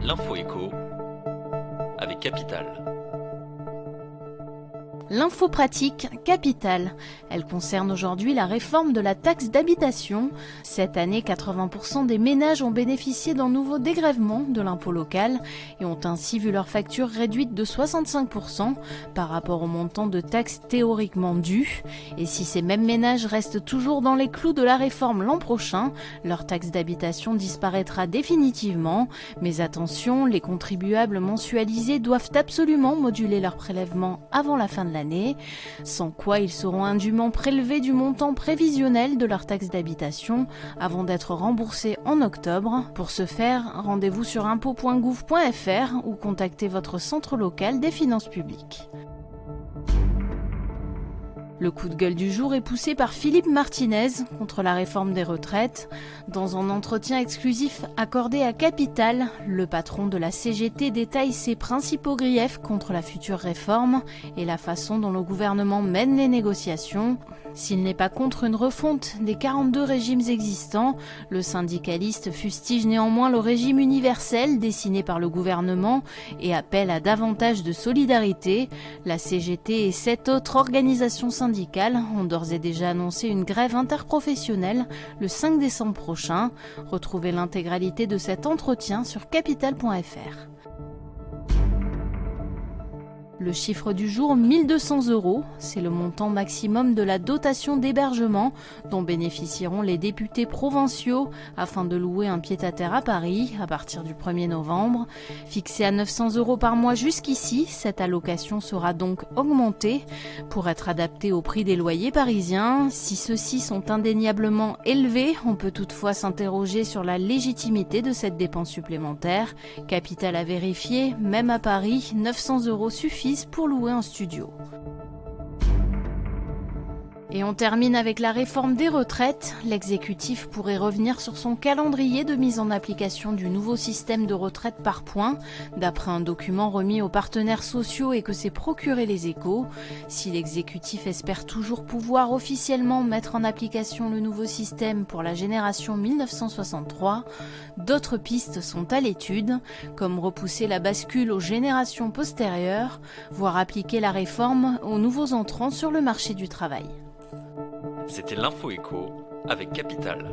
L'info écho avec Capital. L'info pratique Capital. Elle concerne aujourd'hui la réforme de la taxe d'habitation. Cette année, 80% des ménages ont bénéficié d'un nouveau dégrèvement de l'impôt local et ont ainsi vu leur facture réduite de 65% par rapport au montant de taxe théoriquement dû. Et si ces mêmes ménages restent toujours dans les clous de la réforme l'an prochain, leur taxe d'habitation disparaîtra définitivement. Mais attention, les contribuables mensualisés doivent absolument moduler leur prélèvement avant la fin de l'année, sans quoi ils seront indûment prélevés du montant prévisionnel de leur taxe d'habitation avant d'être remboursés en octobre. Pour ce faire, rendez-vous sur impôt.gouv.fr ou contactez votre centre local des finances publiques. Le coup de gueule du jour est poussé par Philippe Martinez contre la réforme des retraites. Dans un entretien exclusif accordé à Capital, le patron de la CGT détaille ses principaux griefs contre la future réforme et la façon dont le gouvernement mène les négociations. S'il n'est pas contre une refonte des 42 régimes existants, le syndicaliste fustige néanmoins le régime universel dessiné par le gouvernement et appelle à davantage de solidarité. La CGT et 7 autres organisations syndicales ont d'ores et déjà annoncé une grève interprofessionnelle le 5 décembre prochain. Retrouvez l'intégralité de cet entretien sur capital.fr. Le chiffre du jour, 1 200 €, c'est le montant maximum de la dotation d'hébergement dont bénéficieront les députés provinciaux afin de louer un pied-à-terre à Paris à partir du 1er novembre. Fixée à 900 € par mois jusqu'ici, cette allocation sera donc augmentée pour être adaptée au prix des loyers parisiens. Si ceux-ci sont indéniablement élevés, on peut toutefois s'interroger sur la légitimité de cette dépense supplémentaire. Capital a vérifié, même à Paris, 900 € suffisent pour louer un studio. Et on termine avec la réforme des retraites. L'exécutif pourrait revenir sur son calendrier de mise en application du nouveau système de retraite par points, d'après un document remis aux partenaires sociaux et que s'est procuré Les Échos. Si l'exécutif espère toujours pouvoir officiellement mettre en application le nouveau système pour la génération 1963, d'autres pistes sont à l'étude, comme repousser la bascule aux générations postérieures, voire appliquer la réforme aux nouveaux entrants sur le marché du travail. C'était l'info écho avec Capital.